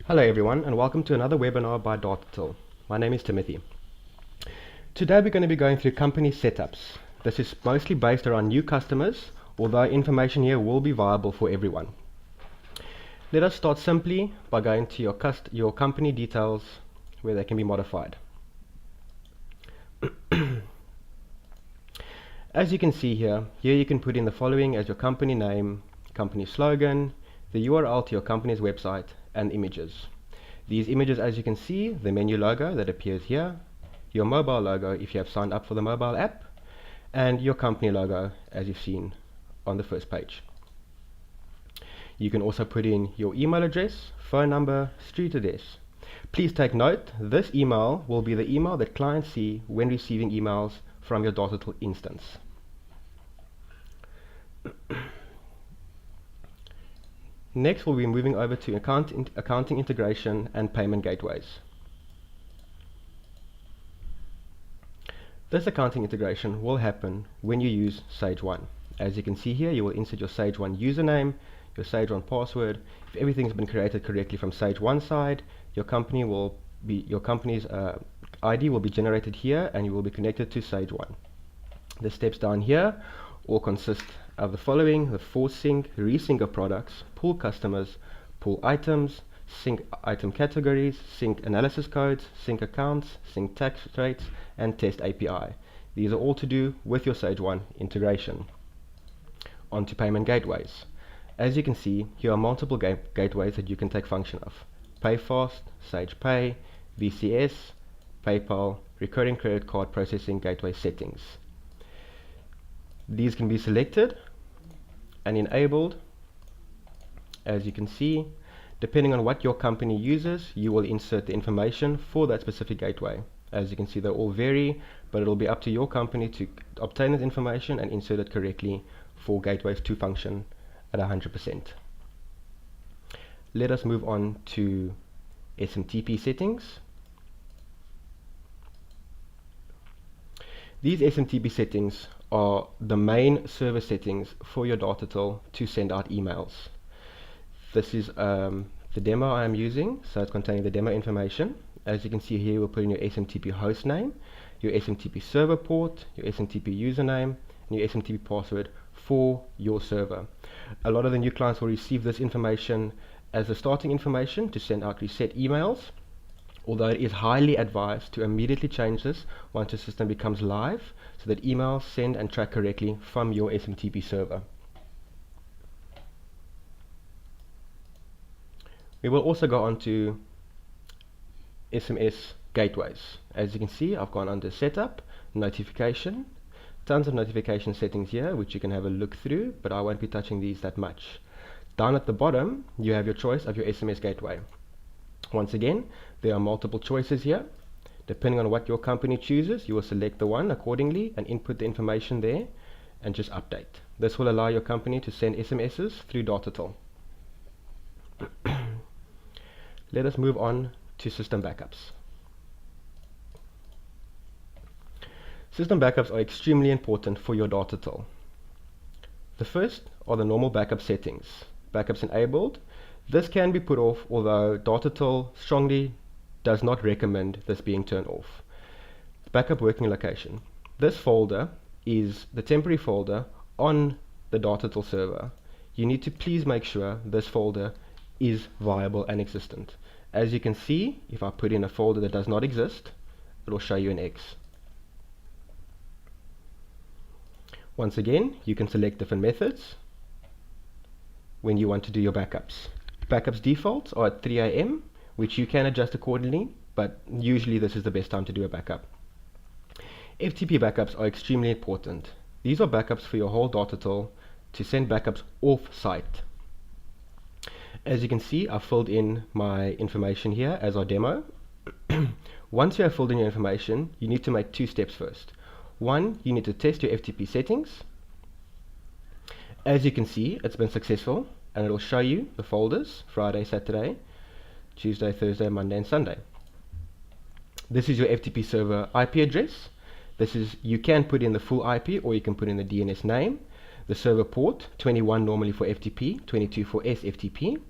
Hello everyone, and welcome to another webinar by DataTill. My name is Timothy. Today we're going to be going through company setups. This is mostly based around new customers, although information here will be viable for everyone. Let us start simply by going to your company details where they can be modified. As you can see here you can put in the following as your company name, company slogan, the URL to your company's website, and images. These images, as you can see, the menu logo that appears here, your mobile logo if you have signed up for the mobile app, and your company logo as you've seen on the first page. You can also put in your email address, phone number, street address. Please take note, this email will be the email that clients see when receiving emails from your DataTill instance. Next, we'll be moving over to accounting integration and payment gateways. This accounting integration will happen when you use Sage 1. As you can see here, you will insert your Sage 1 username, your Sage 1 password. If everything's been created correctly from Sage 1 side, your company's ID will be generated here, and you will be connected to Sage 1. The steps down here all consist of the following: the force sync, resync of products, pull customers, pull items, sync item categories, sync analysis codes, sync accounts, sync tax rates, and test API. These are all to do with your Sage 1 integration. On to payment gateways. As you can see, here are multiple gateways that you can take function of: PayFast, Sage Pay, VCS, PayPal, recurring credit card processing gateway settings. These can be selected and enabled. As you can see, depending on what your company uses, you will insert the information for that specific gateway. As you can see, they all vary, but it will be up to your company to obtain this information and insert it correctly for gateways to function at 100%. Let us move on to SMTP settings. These SMTP settings are the main server settings for your DataTill to send out emails. This is the demo I am using, so it's containing the demo information. As you can see here, we'll put in your SMTP host name, your SMTP server port, your SMTP username, and your SMTP password for your server. A lot of the new clients will receive this information as the starting information to send out reset emails, although it is highly advised to immediately change this once the system becomes live, so that emails send and track correctly from your SMTP server. We will also go on to SMS gateways. As you can see, I've gone under setup, notification, tons of notification settings here which you can have a look through, but I won't be touching these that much. Down at the bottom you have your choice of your SMS gateway. Once again, there are multiple choices here. Depending on what your company chooses, you will select the one accordingly and input the information there and just update. This will allow your company to send SMSs through DataTill. Let us move on to system backups. System backups are extremely important for your DataTill. The first are the normal backup settings. Backups enabled. This can be put off, although DataTill strongly does not recommend this being turned off. Backup working location. This folder is the temporary folder on the DataTill server. You need to please make sure this folder is viable and existent. As you can see, if I put in a folder that does not exist, it will show you an X. Once again, you can select different methods when you want to do your backups. Backups defaults are at 3 AM, which you can adjust accordingly, but usually this is the best time to do a backup. FTP backups are extremely important. These are backups for your whole DataTill to send backups off-site. As you can see, I've filled in my information here as our demo. Once you have filled in your information, you need to make two steps first. One, you need to test your FTP settings. As you can see, it's been successful, and it'll show you the folders: Friday, Saturday, Tuesday, Thursday, Monday, and Sunday. This is your FTP server IP address. You can put in the full IP, or you can put in the DNS name. The server port, 21 normally for FTP, 22 for SFTP.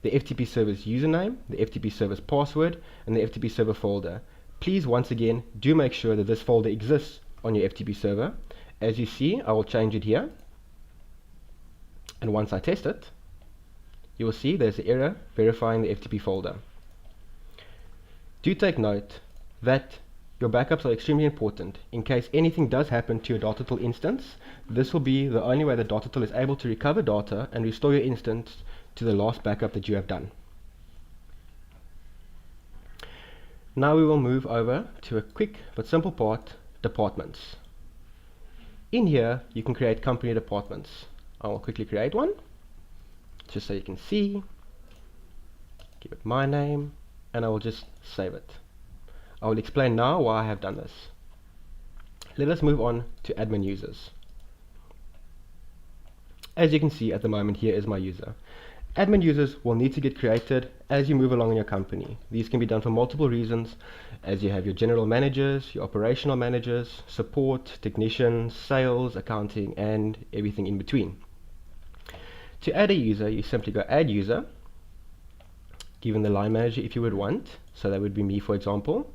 the FTP server's username, the FTP server's password, and the FTP server folder. Please, once again, do make sure that this folder exists on your FTP server. As you see, I will change it here. And once I test it, you will see there's an error verifying the FTP folder. Do take note that your backups are extremely important. In case anything does happen to your DataTill instance, this will be the only way that DataTill is able to recover data and restore your instance to the last backup that you have done. Now we will move over to a quick but simple part, departments. In here, you can create company departments. I will quickly create one, just so you can see. Give it my name, and I will just save it. I will explain now why I have done this. Let us move on to admin users. As you can see at the moment, here is my user. Admin users will need to get created as you move along in your company. These can be done for multiple reasons, as you have your general managers, your operational managers, support, technicians, sales, accounting, and everything in between. To add a user, you simply go add user, given the line manager if you would want, so that would be me, for example.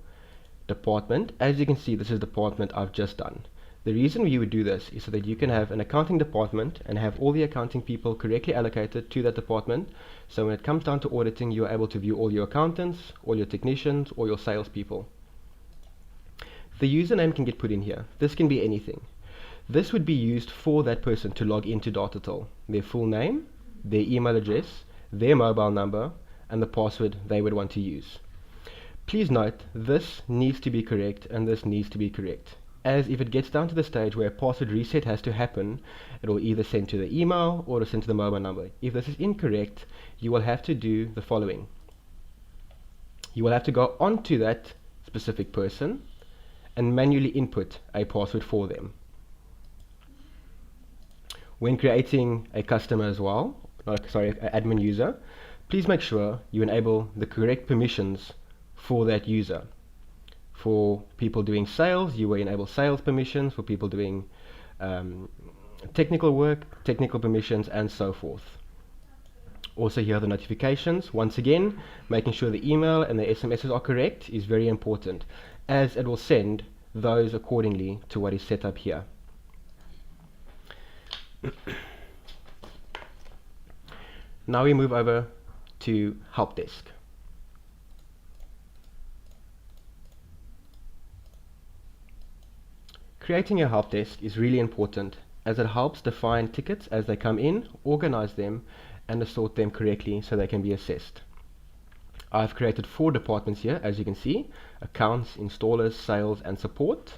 Department, as you can see, this is the department I've just done. The reason you would do this is so that you can have an accounting department and have all the accounting people correctly allocated to that department, so when it comes down to auditing, you're able to view all your accountants, all your technicians, or your salespeople. The username can get put in here. This can be anything. This would be used for that person to log into DataTill. Their full name, their email address, their mobile number, and the password they would want to use. Please note, this needs to be correct and this needs to be correct, as if it gets down to the stage where a password reset has to happen, it will either send to the email or send to the mobile number. If this is incorrect, you will have to do the following. You will have to go onto that specific person and manually input a password for them. When creating a customer as well, an admin user, please make sure you enable the correct permissions for that user. For people doing sales, you will enable sales permissions. For people doing technical work, technical permissions, and so forth. Also here are the notifications. Once again, making sure the email and the SMSs are correct is very important, as it will send those accordingly to what is set up here. Now we move over to help desk. Creating a help desk is really important, as it helps define tickets as they come in, organize them, and assort them correctly so they can be assessed. I've created 4 departments here, as you can see: accounts, installers, sales, and support.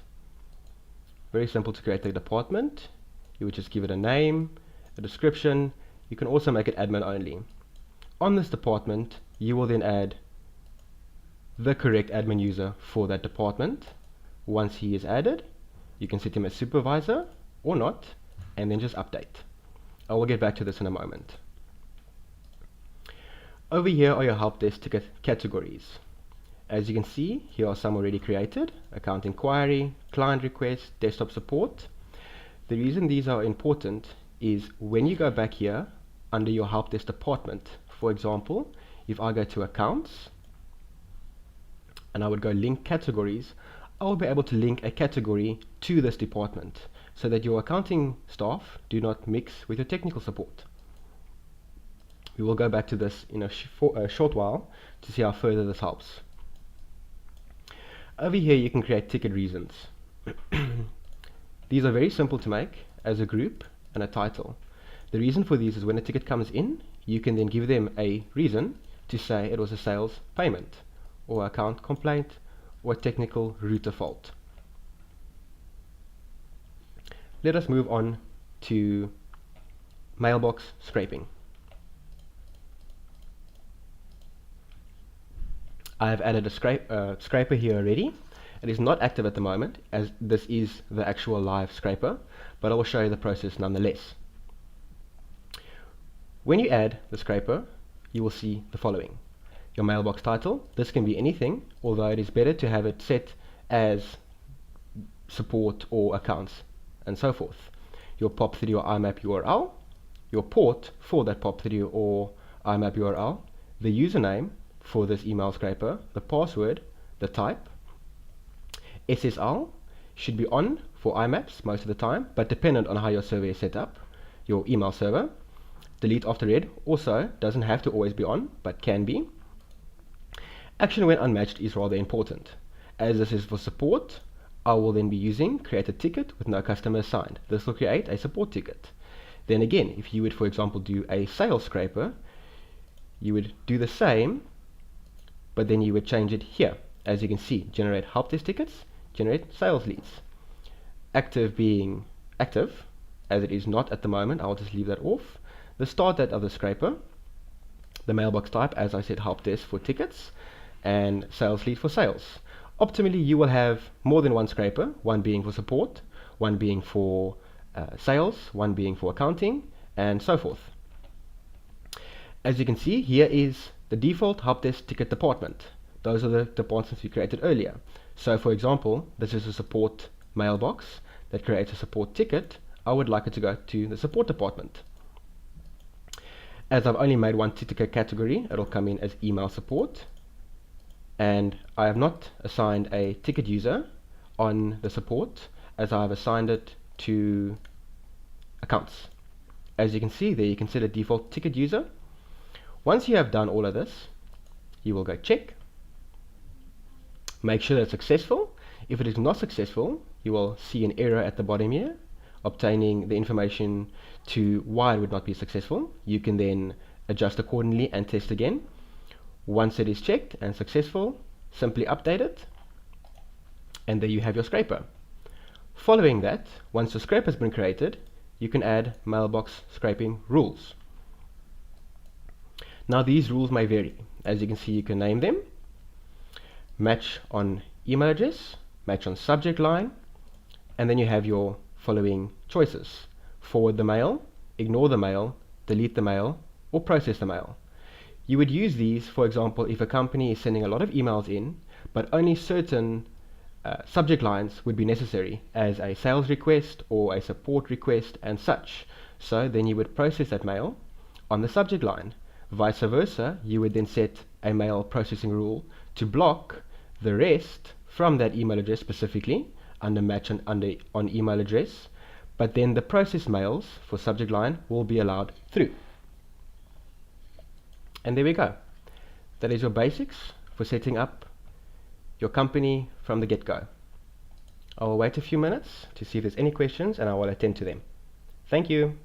Very simple to create a department. You would just give it a name, a description. You can also make it admin only. On this department, you will then add the correct admin user for that department. Once he is added, you can set him as supervisor or not, and then just update. I will get back to this in a moment. Over here are your help desk ticket categories. As you can see, here are some already created: account inquiry, client request, desktop support. The reason these are important is when you go back here under your help desk department, for example, if I go to accounts and I would go link categories, I will be able to link a category to this department so that your accounting staff do not mix with your technical support. We will go back to this in a short while to see how further this helps. Over here you can create ticket reasons. These are very simple to make as a group and a title. The reason for these is when a ticket comes in, you can then give them a reason to say it was a sales payment, or account complaint, or technical router fault. Let us move on to mailbox scraping. I have added a scraper here already. It is not active at the moment, as this is the actual live scraper, but I will show you the process nonetheless. When you add the scraper, you will see the following: your mailbox title. This can be anything, although it is better to have it set as support or accounts and so forth. Your POP3 or IMAP URL, your port for that POP3 or IMAP URL, the username for this email scraper, the password, the type. SSL should be on for IMAPs most of the time, but dependent on how your server is set up, your email server. Delete after read also doesn't have to always be on, but can be. Action when unmatched is rather important. As this is for support, I will then be using create a ticket with no customer assigned. This will create a support ticket. Then again, if you would, for example, do a sales scraper, you would do the same, but then you would change it here. As you can see, generate help desk tickets, generate sales leads. Active being active, as it is not at the moment, I'll just leave that off. The start date of the scraper, the mailbox type, as I said, help desk for tickets, and sales lead for sales. Optimally, you will have more than one scraper, one being for support, one being for sales, one being for accounting, and so forth. As you can see, here is the default help desk ticket department. Those are the departments we created earlier. So for example, this is a support mailbox that creates a support ticket. I would like it to go to the support department. As I've only made one ticket category, it'll come in as email support. And I have not assigned a ticket user on the support, as I have assigned it to accounts. As you can see there, you can set a default ticket user. Once you have done all of this, you will go check, make sure that it's successful. If it is not successful, you will see an error at the bottom here, obtaining the information to why it would not be successful. You can then adjust accordingly and test again. Once it is checked and successful, simply update it, and there you have your scraper. Following that, once the scraper has been created, you can add mailbox scraping rules. Now these rules may vary. As you can see, you can name them. Match on email address, match on subject line, and then you have your following choices. Forward the mail, ignore the mail, delete the mail, or process the mail. You would use these, for example, if a company is sending a lot of emails in, but only certain subject lines would be necessary, as a sales request or a support request and such. So then you would process that mail on the subject line. Vice versa, you would then set a mail processing rule to block the rest from that email address specifically, under match on email address, but then the processed mails for subject line will be allowed through. And there we go. That is your basics for setting up your company from the get-go. I will wait a few minutes to see if there's any questions, and I will attend to them. Thank you.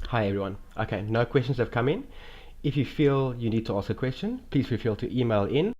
Hi everyone. Okay, no questions have come in. If you feel you need to ask a question, please feel free to email in.